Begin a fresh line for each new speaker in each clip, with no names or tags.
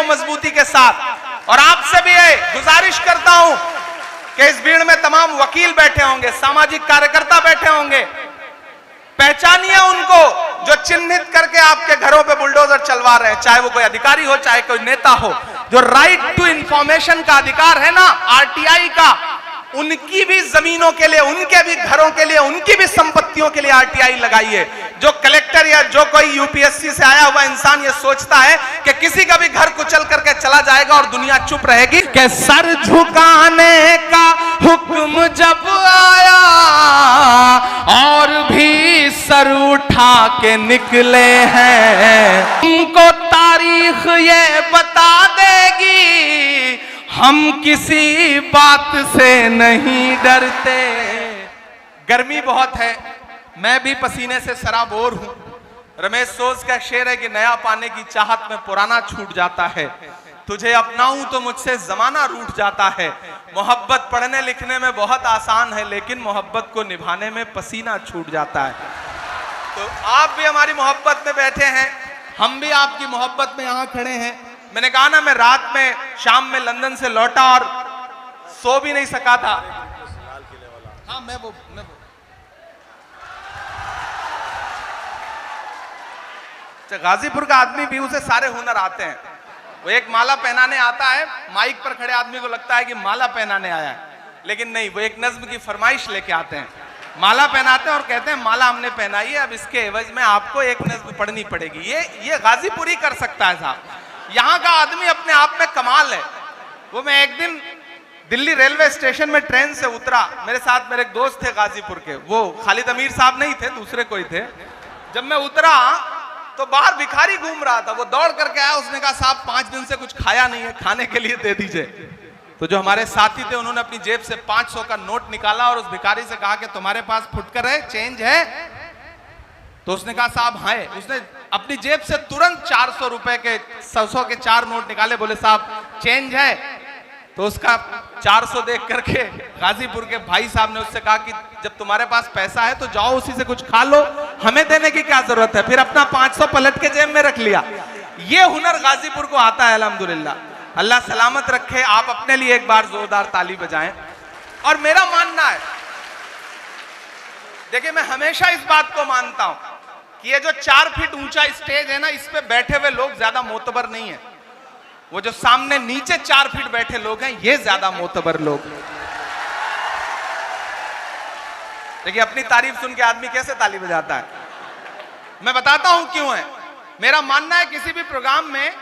मजबूती के साथ। और आपसे भी गुजारिश करता हूं कि इस भीड़ में तमाम वकील बैठे होंगे, सामाजिक कार्यकर्ता बैठे होंगे, पहचानिए उनको जो चिन्हित करके आपके घरों पे बुलडोजर चलवा रहे हैं, चाहे वो कोई अधिकारी हो, चाहे कोई नेता हो। जो राइट टू इंफॉर्मेशन का अधिकार है ना आरटीआई का, उनकी भी जमीनों के लिए, उनके भी घरों के लिए, उनकी भी संपत्तियों के लिए आरटीआई लगाइए। जो कलेक्टर या जो कोई यूपीएससी से आया हुआ इंसान ये सोचता है कि किसी का भी घर कुचल करके चला जाएगा और दुनिया चुप रहेगी, कि सर झुकाने का हुक्म जब आया और भी सर उठा के निकले हैं, उनको तारीख ये बता देगी हम किसी बात से नहीं डरते। गर्मी बहुत है, मैं भी पसीने से सराबोर हूं। रमेश सोज का शेर है कि नया पाने की चाहत में पुराना छूट जाता है, तुझे अपनाऊं तो मुझसे जमाना रूठ जाता है। मोहब्बत पढ़ने लिखने में बहुत आसान है, लेकिन मोहब्बत को निभाने में पसीना छूट जाता है। तो आप भी हमारी मोहब्बत में बैठे हैं, हम भी आपकी मोहब्बत में यहां खड़े हैं। मैंने कहा ना, मैं रात में शाम में लंदन से लौटा और सो भी नहीं सका था। हाँ मैं वो गाजीपुर का आदमी भी, उसे सारे हुनर आते हैं। वो एक माला पहनाने आता है, माइक पर खड़े आदमी को लगता है कि माला पहनाने आया है, लेकिन नहीं, वो एक नज्म की फरमाइश लेके आते हैं, माला पहनाते हैं और कहते हैं माला हमने पहनाई है, अब इसके एवज में आपको एक नज्म पढ़नी पड़ेगी। ये गाजीपुर ही कर सकता है साहब। यहाँ का आदमी अपने आप में कमाल है। वो मैं एक दिन दिल्ली रेलवे स्टेशन में ट्रेन से उतरा, मेरे साथ मेरे एक दोस्त थे गाजीपुर के, वो खालिद अमीर साहब नहीं थे, दूसरे कोई थे। जब मैं उतरा तो बाहर भिखारी घूम रहा था, वो दौड़ करके आया, उसने कहा साहब 5 दिन से कुछ खाया नहीं है, खाने के लिए दे दीजिए। तो जो हमारे साथी थे उन्होंने अपनी जेब से 500 का नोट निकाला और उस भिखारी से कहा कि तुम्हारे पास फुटकर है, चेंज है? तो उसने कहा साहब हाँ। उसने अपनी जेब से तुरंत 400 रुपए के 100 के 4 नोट निकाले, बोले साहब चेंज है? तो उसका 400 देख करके गाजीपुर के भाई साहब ने उससे कहा कि जब तुम्हारे पास पैसा है तो जाओ उसी से कुछ खा लो, हमें देने की क्या जरूरत है। फिर अपना 500 पलट के जेब में रख लिया। ये हुनर गाजीपुर को आता है, अल्हम्दुलिल्लाह। अल्लाह सलामत रखे। आप अपने लिए एक बार जोरदार ताली बजाएं। और मेरा मानना है, देखिए मैं हमेशा इस बात को मानता हूं कि ये जो 4 फीट ऊंचा स्टेज है ना, इस पे बैठे हुए लोग ज्यादा मोतबर नहीं है। वो जो सामने नीचे 4 फीट बैठे लोग हैं, ये ज्यादा मोतबर लोग। देखिए अपनी तारीफ सुन के आदमी कैसे ताली बजाता है। मैं बताता हूं क्यों है। मेरा मानना है किसी भी प्रोग्राम में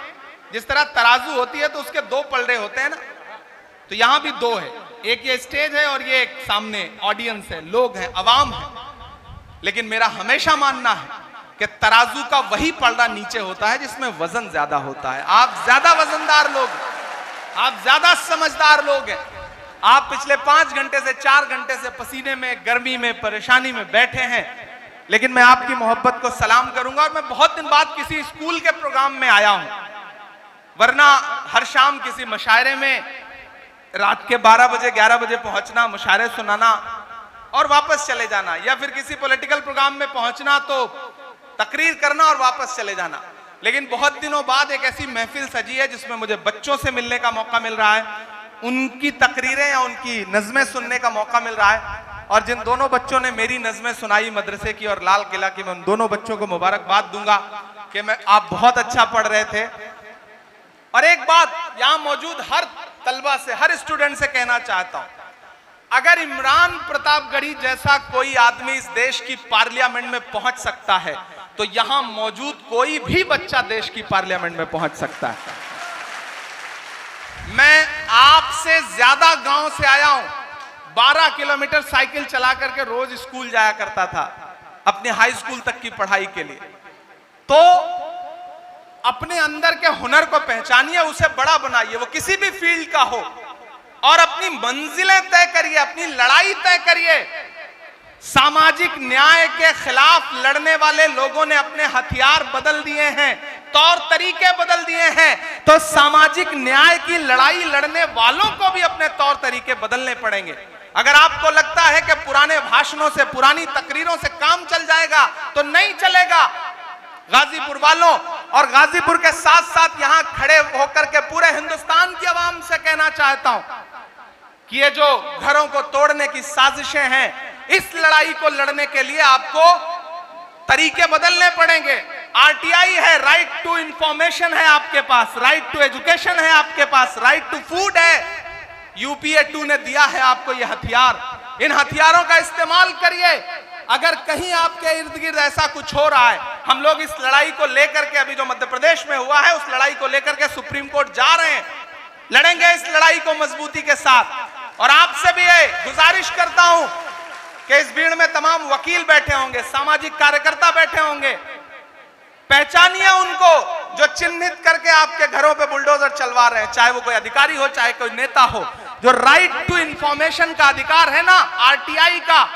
जिस तरह तराजू होती है तो उसके 2 पलड़े होते हैं ना, तो यहां भी 2 है। एक ये स्टेज है और ये एक सामने ऑडियंस है, लोग हैं, अवाम है। लेकिन मेरा हमेशा मानना है कि तराजू का वही पलड़ा नीचे होता है जिसमें वजन ज्यादा होता है। आप ज्यादा वजनदार लोग, आप ज्यादा समझदार लोग हैं। आप पिछले 5 घंटे से 4 घंटे से पसीने में, गर्मी में, परेशानी में बैठे हैं, लेकिन मैं आपकी मोहब्बत को सलाम करूंगा। और मैं बहुत दिन बाद किसी स्कूल के प्रोग्राम में आया हूं, वरना हर शाम किसी मुशायरे में रात के 12 बजे 11 बजे पहुंचना, मुशायरे सुनाना और वापस चले जाना, या फिर किसी पॉलिटिकल प्रोग्राम में पहुंचना तो तकरीर करना और वापस चले जाना। लेकिन बहुत दिनों बाद एक ऐसी महफिल सजी है जिसमें मुझे बच्चों से मिलने का मौका मिल रहा है, उनकी तकरीरें या उनकी नज़में सुनने का मौका मिल रहा है। और जिन दोनों बच्चों ने मेरी नज़में सुनाई मदरसे की और लाल किला की, मैं उन दोनों बच्चों को मुबारकबाद दूंगा कि आप बहुत अच्छा पढ़ रहे थे। और एक बात यहां मौजूद हर तलबा से, हर स्टूडेंट से कहना चाहता हूं, अगर इमरान प्रतापगढ़ी जैसा कोई आदमी इस देश की पार्लियामेंट में पहुंच सकता है तो यहां मौजूद कोई भी बच्चा देश की पार्लियामेंट में पहुंच सकता है। मैं आपसे ज्यादा गांव से आया हूं, 12 किलोमीटर साइकिल चला करके रोज स्कूल जाया करता था अपने हाई स्कूल तक की पढ़ाई के लिए। तो अपने अंदर के हुनर को पहचानिए, उसे बड़ा बनाइए, वो किसी भी फील्ड का हो, और अपनी मंजिलें तय करिए, अपनी लड़ाई तय करिए। सामाजिक न्याय के खिलाफ लड़ने वाले लोगों ने अपने हथियार बदल दिए हैं, तौर तरीके बदल दिए हैं, तो सामाजिक न्याय की लड़ाई लड़ने वालों को भी अपने तौर तरीके बदलने पड़ेंगे। अगर आपको लगता है कि पुराने भाषणों से, पुरानी तकरीरों से काम चल जाएगा तो नहीं चलेगा। गाजीपुर वालों और गाजीपुर के साथ साथ यहां खड़े होकर के कहना चाहता हूं कि ये जो घरों को तोड़ने की साजिशें हैं, इस लड़ाई को लड़ने के लिए आपको तरीके बदलने पड़ेंगे। आरटीआई है, राइट टू इंफॉर्मेशन है आपके पास, राइट टू एजुकेशन है आपके पास, राइट टू फूड है। यूपीए 2 ने दिया है आपको ये हथियार, इन हथियारों का इस्तेमाल करिए। अगर कहीं आपके इर्द गिर्द ऐसा कुछ हो रहा है, हम लोग इस लड़ाई को लेकर के, अभी जो मध्य प्रदेश में हुआ है, उस लड़ाई को लेकर के सुप्रीम कोर्ट जा रहे हैं, लड़ेंगे इस लड़ाई को मजबूती के साथ। और आपसे भी ये गुजारिश करता हूं कि इस भीड़ में तमाम वकील बैठे होंगे, सामाजिक कार्यकर्ता बैठे होंगे, पहचानिए उनको जो चिन्हित करके आपके घरों पे बुलडोजर चलवा रहे हैं, चाहे वो कोई अधिकारी हो, चाहे कोई नेता हो। जो राइट टू इंफॉर्मेशन का अधिकार है ना आरटीआई का,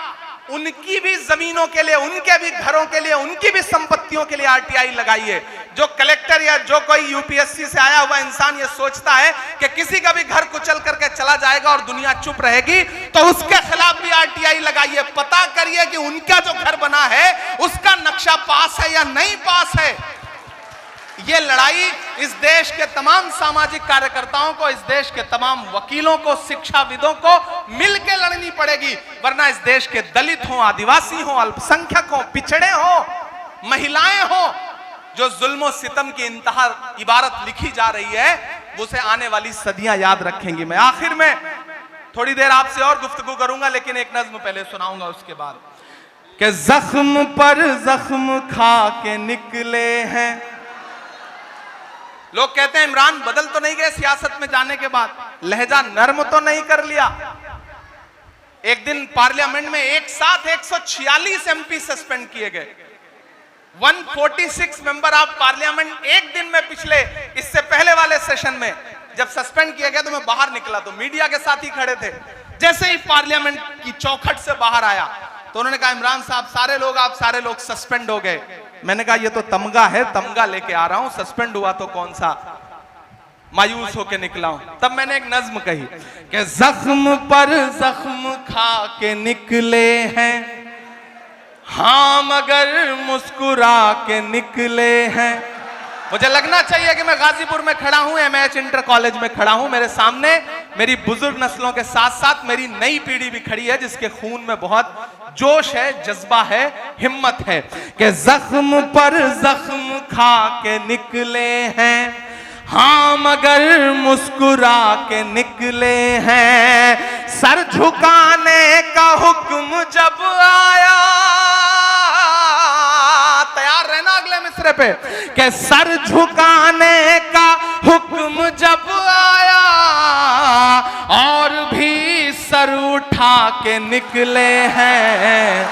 उनकी भी जमीनों के लिए, उनके भी घरों के लिए, उनकी भी संपत्तियों के लिए आरटीआई लगाइए। जो कलेक्टर या जो कोई यूपीएससी से आया हुआ इंसान ये सोचता है कि किसी का भी घर कुचल करके चला जाएगा और दुनिया चुप रहेगी, तो उसके खिलाफ भी आरटीआई लगाइए। पता करिए कि उनका जो घर बना है उसका नक्शा पास है या नहीं पास है। ये लड़ाई इस देश के तमाम सामाजिक कार्यकर्ताओं को, इस देश के तमाम वकीलों को, शिक्षाविदों को मिलकर लड़नी पड़ेगी, वरना इस देश के दलित हो, आदिवासी हो, अल्पसंख्यक हो, पिछड़े हो, महिलाएं हो, जो जुल्म सितम की इंतहा इबारत लिखी जा रही है, वो उसे आने वाली सदियां याद रखेंगी। मैं आखिर में थोड़ी देर आपसे और गुफ्तगू करूंगा, लेकिन एक नज्म पहले सुनाऊंगा उसके बाद। कि जख्म पर जख्म खा के निकले हैं। लोग कहते हैं इमरान बदल तो नहीं गए सियासत में जाने के बाद, लहजा नर्म तो नहीं कर लिया। एक दिन पार्लियामेंट में एक साथ 146 एमपी सस्पेंड किए गए। 146 मेंबर ऑफ पार्लियामेंट एक दिन में, पिछले इससे पहले वाले सेशन में जब सस्पेंड किया गया तो मैं बाहर निकला तो मीडिया के साथ ही खड़े थे। जैसे ही पार्लियामेंट की चौखट से बाहर आया तो उन्होंने कहा इमरान साहब आप सारे लोग सस्पेंड हो गए। मैंने कहा ये तो तमगा है, तमगा लेके आ रहा हूं, सस्पेंड हुआ तो कौन सा, मायूस होके निकला हूं। तब मैंने एक नज्म कही कि जख्म पर जख्म खा के निकले हैं, हाँ मगर मुस्कुरा के निकले हैं। मुझे लगना चाहिए कि मैं गाजीपुर में खड़ा हूं, एमएच इंटर कॉलेज में खड़ा हूं, मेरे सामने मेरी बुजुर्ग नस्लों के साथ साथ मेरी नई पीढ़ी भी खड़ी है, जिसके खून में बहुत जोश है, जज्बा है, हिम्मत है। कि जख्म पर जख्म खा के निकले हैं, हाँ मगर मुस्कुरा के निकले हैं। सर झुकाने का हुक्म जब आया, तैयार रहना अगले मिसरे पे, कि सर झुकाने का हुक्म जब आया और भी सर उठा के निकले हैं,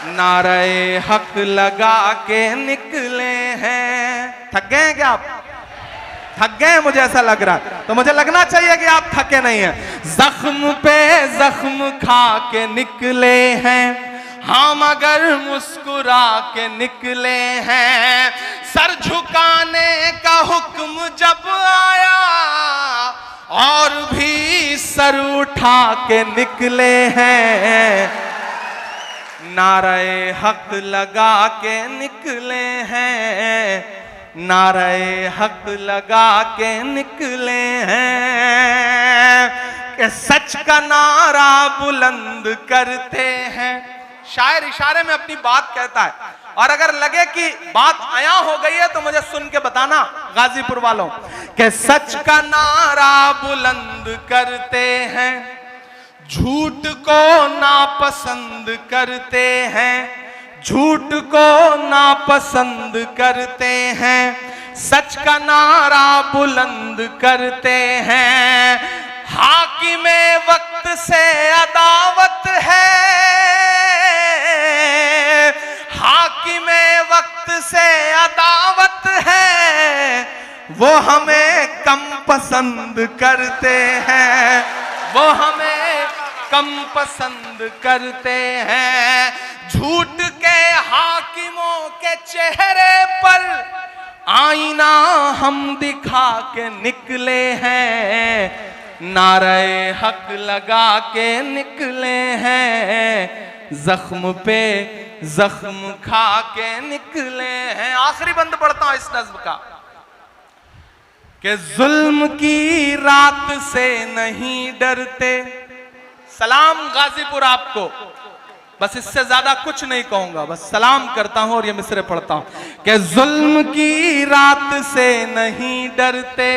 नारे हक लगा के निकले हैं। थक गए हैं क्या आप? थक गए? मुझे ऐसा लग रहा है, तो मुझे लगना चाहिए कि आप थके नहीं हैं। जख्म पे जख्म खा के निकले हैं, हाँ मगर मुस्कुरा के निकले हैं। सर झुकाने का हुक्म जब आया और भी सर उठा के निकले हैं, नारे हक लगा के निकले हैं, नारे हक लगा के निकले हैं। कि सच का नारा बुलंद करते हैं। शायर इशारे में अपनी बात कहता है, और अगर लगे कि बात आया हो गई है तो मुझे सुन के बताना गाजीपुर वालों, कि सच का नारा बुलंद करते हैं, झूठ को नापसंद करते हैं, झूठ को नापसंद करते हैं। सच का नारा बुलंद करते हैं, हाकिमे वक्त से अदावत है, हाकिमे वक्त से अदावत है, वो हमें कम पसंद करते हैं, वो हमें कम पसंद करते हैं। झूठ के हाकिमों के चेहरे पर आईना हम दिखा के निकले हैं, नारे हक लगा के निकले हैं, जख्म पे जख्म खा के निकले हैं। आखिरी बंद पढ़ता हूं इस नज्म का। कि जुल्म की रात से नहीं डरते। सलाम गाजीपुर आपको, बस इससे ज्यादा कुछ नहीं कहूंगा, बस सलाम करता हूं और ये मिसरे पढ़ता हूं कि जुल्म की रात से नहीं डरते,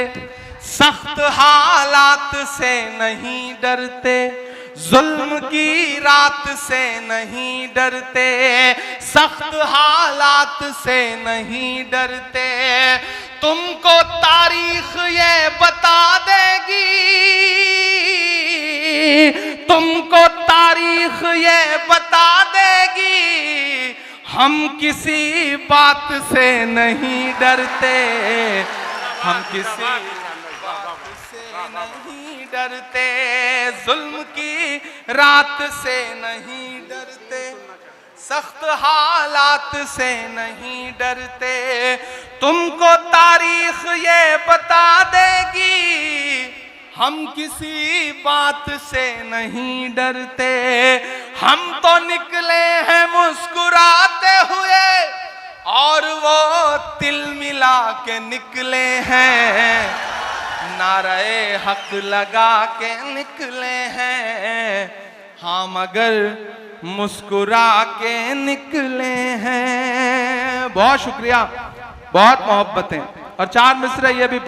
सख्त हालात से नहीं डरते, जुल्म की रात से नहीं डरते, सख्त हालात से नहीं डरते। तुमको तारीख ये बता देगी, तुमको तारीख ये बता देगी, हम किसी बात से नहीं डरते, हम किसी बात से नहीं डरते, जुल्म की रात से नहीं डरते, सख्त हालात से नहीं डरते। तुमको तारीख ये बता देगी, हम किसी बात से नहीं डरते। हम तो निकले हैं मुस्कुराते हुए और वो तिल मिला के निकले हैं, नारे हक लगा के निकले हैं, हाँ मगर मुस्कुरा के निकले हैं। बहुत शुक्रिया, बहुत मोहब्बतें। और 4 मिसरे ये भी